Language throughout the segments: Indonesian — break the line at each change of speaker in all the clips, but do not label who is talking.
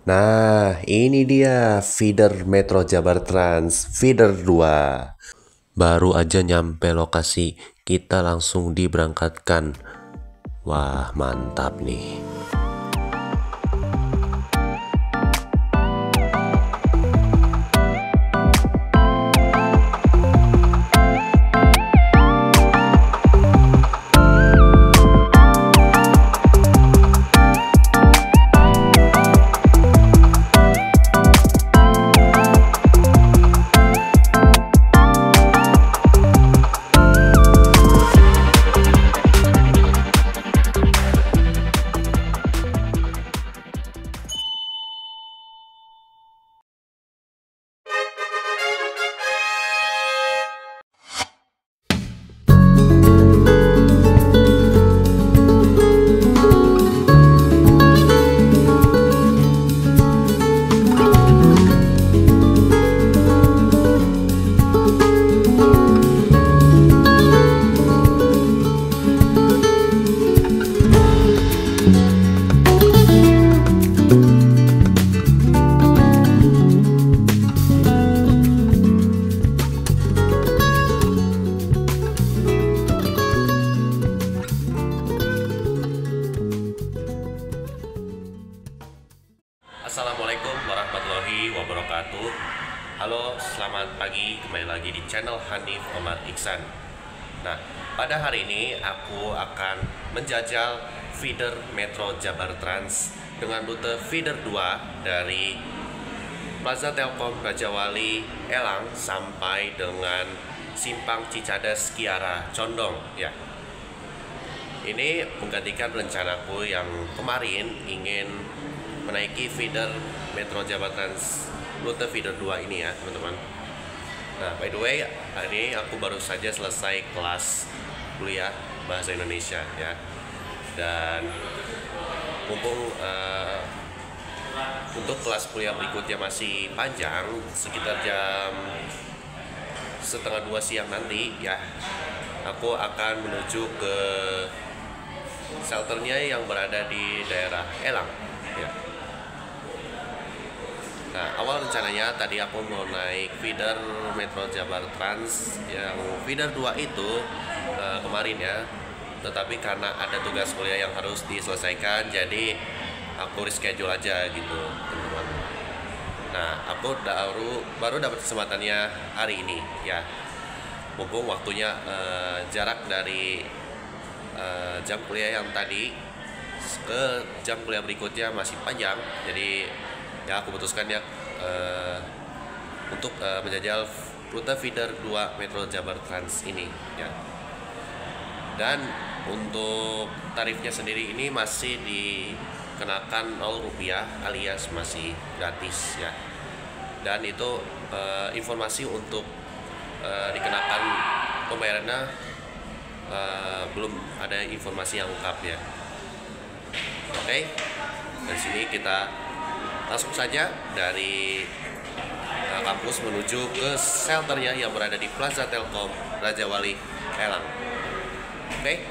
Nah, ini dia feeder Metro Jabar Trans, feeder 2. Baru aja nyampe lokasi, kita langsung diberangkatkan. Wah, mantap nih. Assalamualaikum warahmatullahi wabarakatuh. Halo, selamat pagi, kembali lagi di channel Hanif Omar Iksan. Nah, pada hari ini aku akan menjajal feeder Metro Jabar Trans dengan rute feeder 2 dari Plaza Telkom Rajawali Elang sampai dengan Simpang Cicadas Kiara Condong ya. Ini menggantikan rencanaku yang kemarin ingin menaiki feeder Metro Jabar Trans rute feeder 2 ini ya teman-teman. Nah, by the way, hari ini aku baru saja selesai kelas kuliah bahasa Indonesia ya. Dan mumpung untuk kelas kuliah berikutnya masih panjang, sekitar jam setengah 2 siang nanti ya, aku akan menuju ke shelternya yang berada di daerah Elang ya. Nah, awal rencananya tadi aku mau naik feeder Metro Jabar Trans yang feeder 2 itu kemarin ya. Tetapi karena ada tugas kuliah yang harus diselesaikan, jadi aku reschedule aja gitu, teman-teman. Nah, aku baru dapat kesempatannya hari ini ya. Mumpung waktunya jarak dari jam kuliah yang tadi ke jam kuliah berikutnya masih panjang, jadi ya aku putuskan ya untuk menjajal rute feeder 2 Metro Jabar Trans ini ya. Dan untuk tarifnya sendiri ini masih dikenakan Rp0 alias masih gratis ya. Dan itu informasi untuk dikenakan pembayarannya belum ada informasi yang lengkap ya. Oke, dari sini kita langsung saja dari kampus menuju ke shelternya yang berada di Plaza Telkom Rajawali Elang. Oke,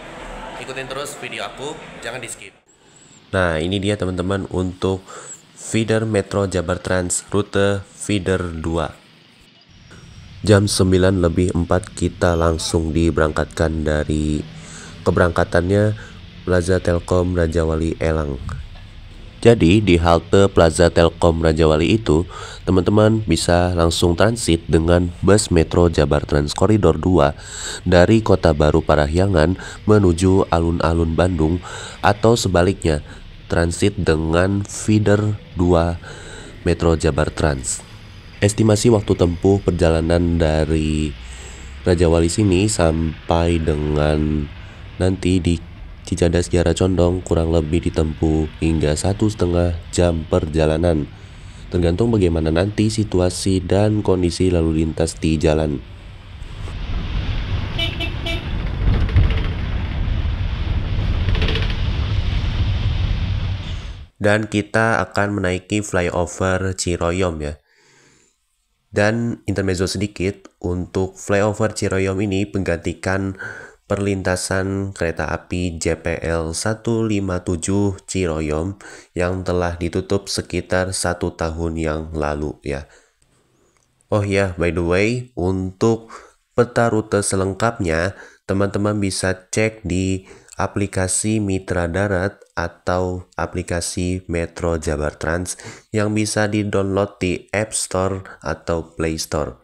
ikutin terus video aku, jangan di skip. Nah, ini dia teman-teman untuk feeder Metro Jabar Trans rute feeder 2. Jam 9:04 kita langsung diberangkatkan dari keberangkatannya Plaza Telkom Rajawali Elang. Jadi di halte Plaza Telkom Rajawali itu, teman-teman bisa langsung transit dengan bus Metro Jabar Trans Koridor 2 dari Kota Baru Parahyangan menuju alun-alun Bandung, atau sebaliknya transit dengan feeder 2 Metro Jabar Trans. Estimasi waktu tempuh perjalanan dari Rajawali sini sampai dengan nanti di Cicadas Kiara Condong kurang lebih ditempuh hingga 1,5 jam perjalanan, tergantung bagaimana nanti situasi dan kondisi lalu lintas di jalan. Dan kita akan menaiki flyover Ciroyom ya. Dan intermezzo sedikit, untuk flyover Ciroyom ini menggantikan perlintasan kereta api JPL 157 Ciroyom yang telah ditutup sekitar 1 tahun yang lalu ya. Oh ya, by the way, untuk peta rute selengkapnya, teman-teman bisa cek di aplikasi Mitra Darat atau aplikasi Metro Jabar Trans yang bisa di-download di App Store atau Play Store.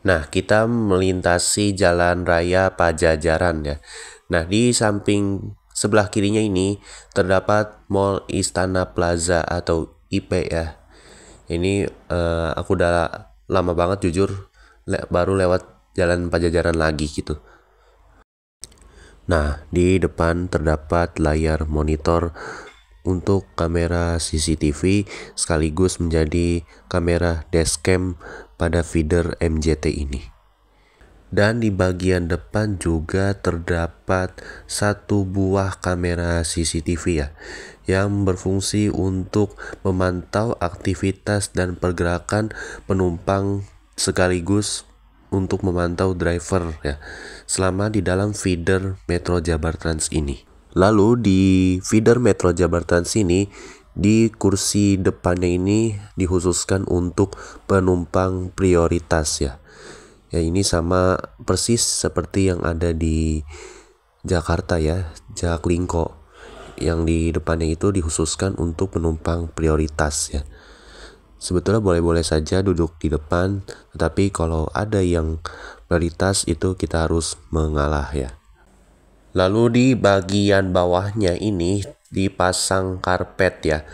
Nah, kita melintasi Jalan Raya Pajajaran ya. Nah, di samping sebelah kirinya ini terdapat Mall Istana Plaza atau IP ya. Ini aku udah lama banget jujur baru lewat Jalan Pajajaran lagi gitu. Nah, di depan terdapat layar monitor untuk kamera CCTV sekaligus menjadi kamera dashcam pada feeder MJT ini. Dan di bagian depan juga terdapat 1 buah kamera CCTV ya, yang berfungsi untuk memantau aktivitas dan pergerakan penumpang sekaligus untuk memantau driver ya, selama di dalam feeder Metro Jabar Trans ini. Lalu di feeder Metro Jabar Trans ini, di kursi depannya ini dikhususkan untuk penumpang prioritas ya. Ya, ini sama persis seperti yang ada di Jakarta ya, Jaklingko. Yang di depannya itu dikhususkan untuk penumpang prioritas ya. Sebetulnya boleh-boleh saja duduk di depan, tetapi kalau ada yang prioritas itu kita harus mengalah ya. Lalu di bagian bawahnya ini dipasang karpet ya.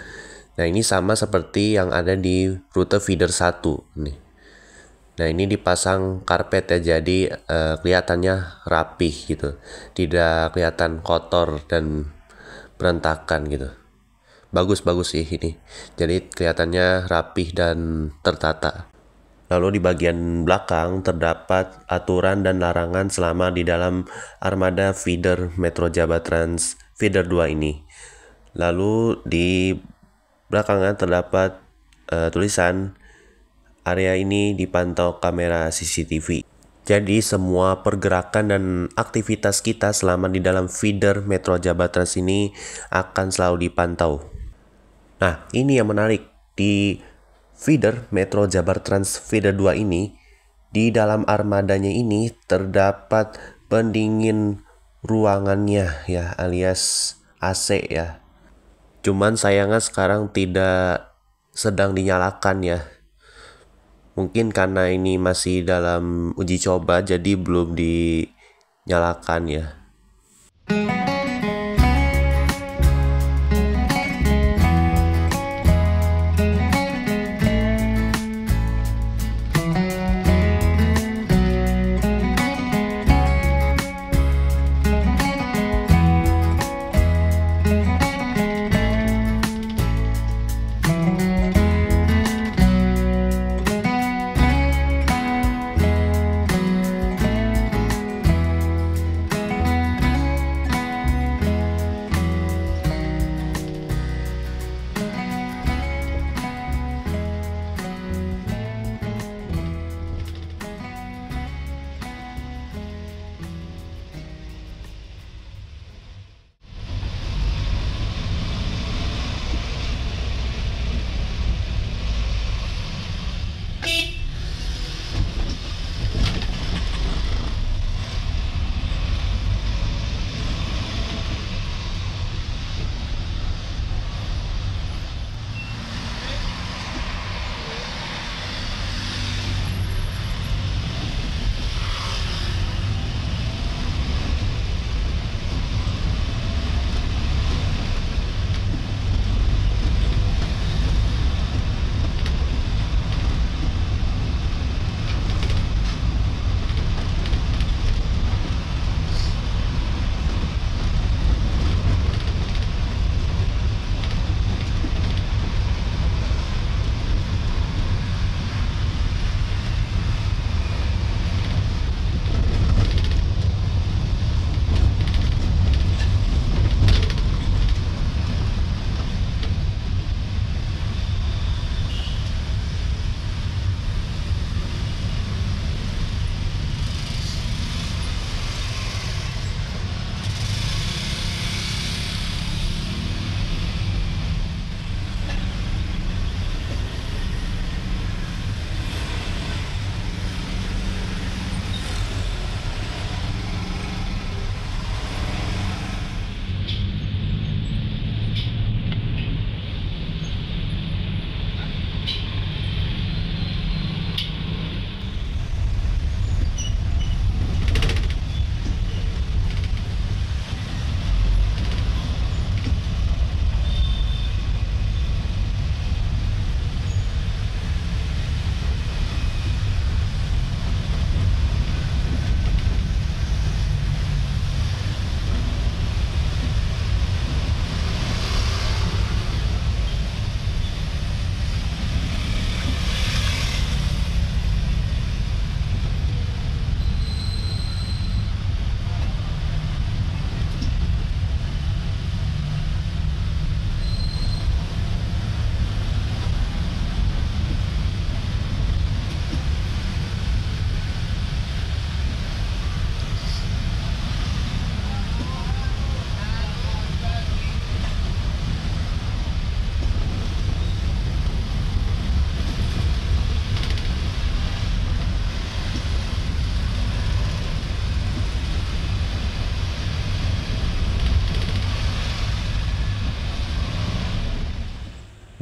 Nah, ini sama seperti yang ada di rute feeder 1 nih. Nah, ini dipasang karpet ya, jadi kelihatannya rapih gitu. Tidak kelihatan kotor dan berantakan gitu. Bagus-bagus sih ini. Jadi kelihatannya rapih dan tertata. Lalu di bagian belakang terdapat aturan dan larangan selama di dalam armada feeder Metro Jabar Trans feeder 2 ini. Lalu di belakangnya terdapat tulisan area ini dipantau kamera CCTV. Jadi semua pergerakan dan aktivitas kita selama di dalam feeder Metro Jabar Trans ini akan selalu dipantau. Nah, ini yang menarik, di feeder Metro Jabar Trans feeder 2 ini, di dalam armadanya ini terdapat pendingin ruangannya ya, alias AC ya. Cuman sayangnya sekarang tidak sedang dinyalakan ya. Mungkin karena ini masih dalam uji coba jadi belum dinyalakan ya.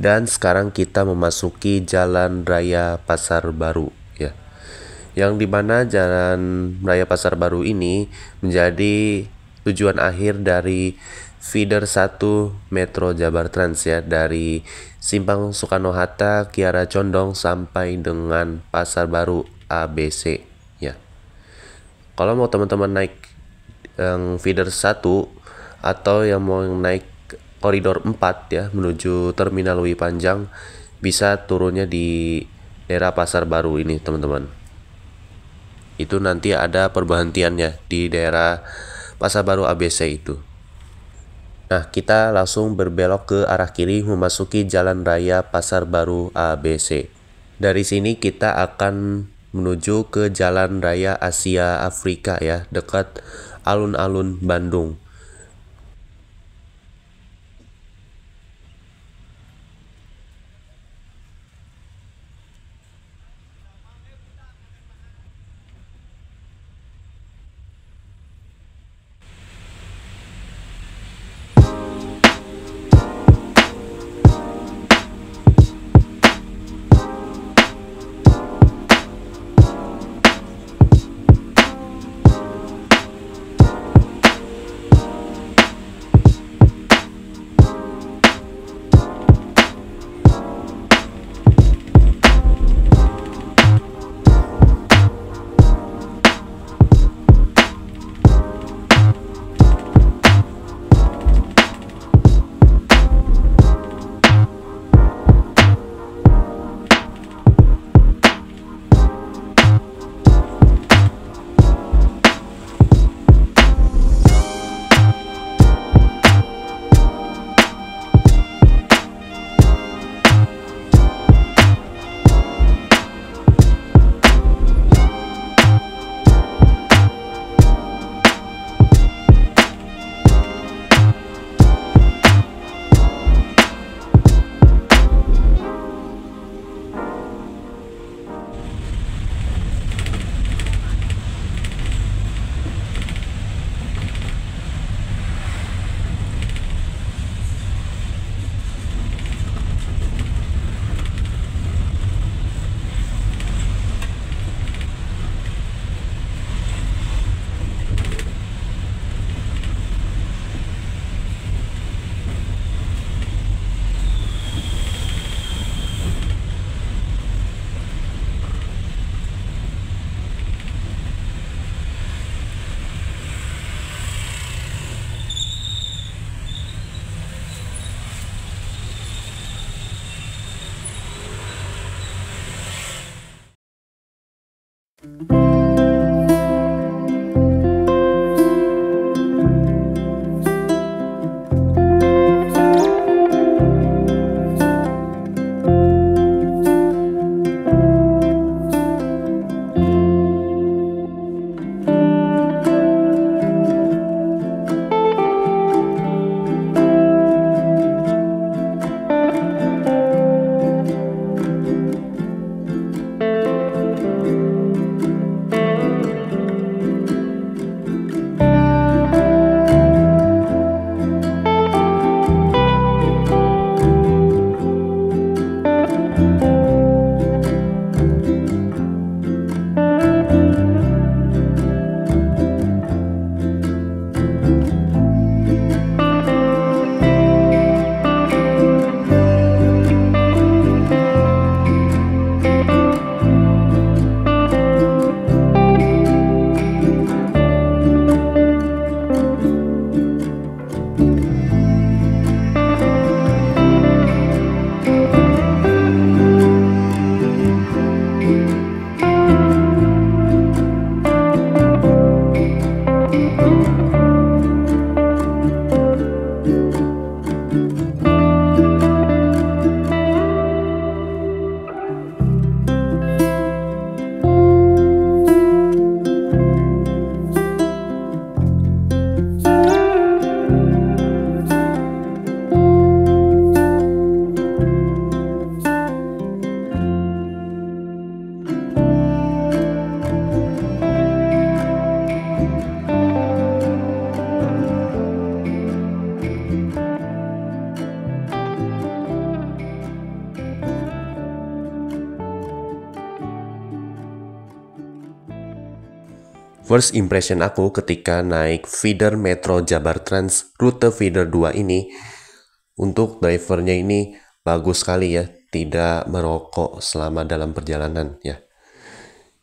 Dan sekarang kita memasuki Jalan Raya Pasar Baru ya. Yang dimana Jalan Raya Pasar Baru ini menjadi tujuan akhir dari feeder 1 Metro Jabar Trans ya, dari Simpang Soekarno-Hatta, Kiara Condong sampai dengan Pasar Baru ABC ya. Kalau mau teman-teman naik yang feeder 1 atau yang mau naik koridor 4 ya menuju Terminal Lewi Panjang, bisa turunnya di daerah Pasar Baru ini teman-teman. Itu nanti ada perberhentiannya di daerah Pasar Baru ABC itu. Nah, kita langsung berbelok ke arah kiri memasuki Jalan Raya Pasar Baru ABC. Dari sini kita akan menuju ke Jalan Raya Asia Afrika ya, dekat alun-alun Bandung. First impression aku ketika naik feeder Metro Jabar Trans rute feeder 2 ini, untuk drivernya ini bagus sekali ya, tidak merokok selama dalam perjalanan ya.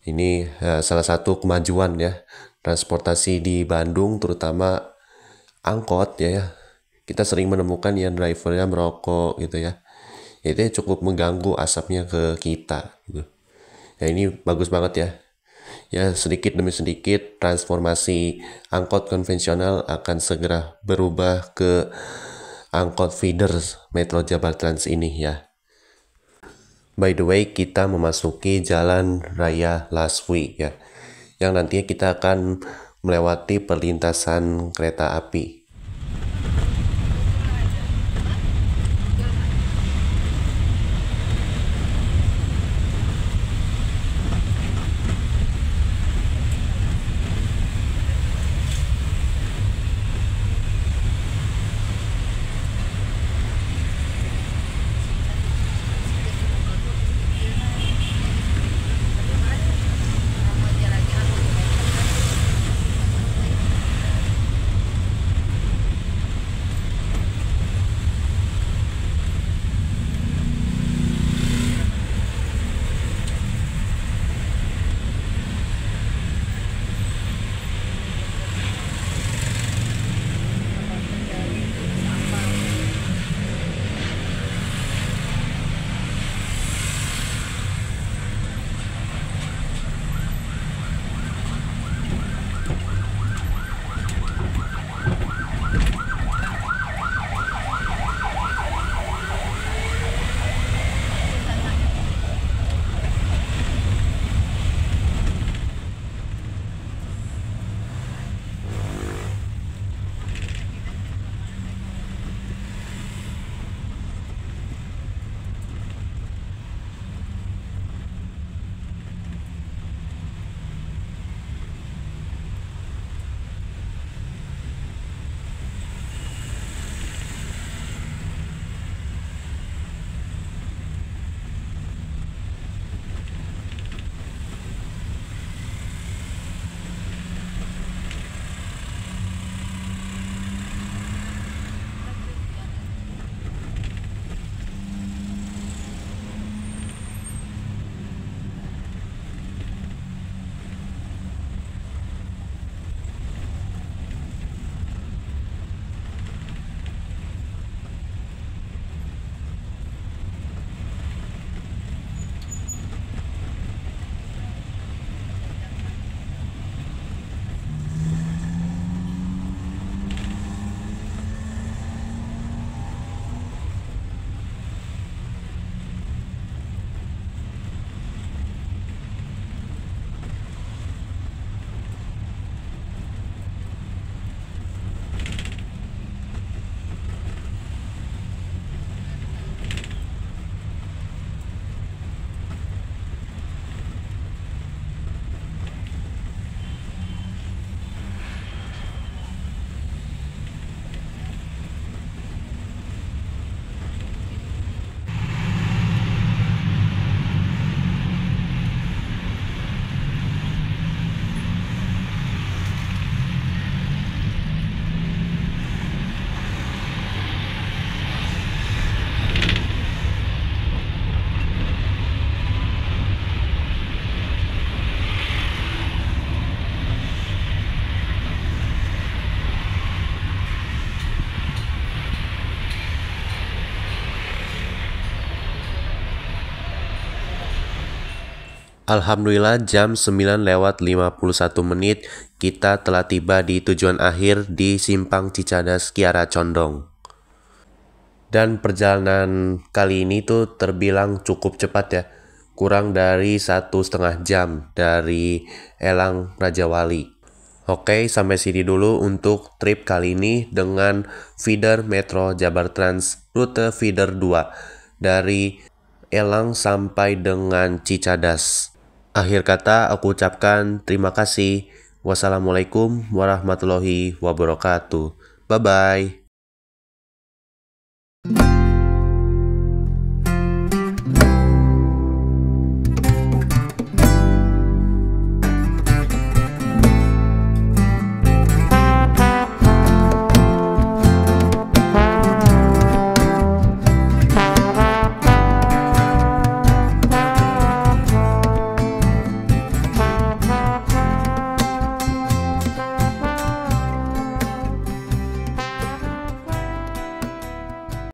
Ini salah satu kemajuan ya, transportasi di Bandung terutama angkot ya. Kita sering menemukan yang drivernya merokok gitu ya. Itu cukup mengganggu asapnya ke kita gitu. Ya ini bagus banget ya. Ya sedikit demi sedikit transformasi angkot konvensional akan segera berubah ke angkot feeder Metro Jabar Trans ini ya. By the way, kita memasuki Jalan Raya Laswi ya, yang nantinya kita akan melewati perlintasan kereta api. Alhamdulillah jam 9:51 kita telah tiba di tujuan akhir di Simpang Cicadas Kiara Condong. Dan perjalanan kali ini tuh terbilang cukup cepat ya, kurang dari 1,5 jam dari Elang Rajawali. Oke, sampai sini dulu untuk trip kali ini dengan feeder Metro Jabar Trans rute feeder 2 dari Elang sampai dengan Cicadas. Akhir kata aku ucapkan terima kasih. Wassalamualaikum warahmatullahi wabarakatuh. Bye-bye.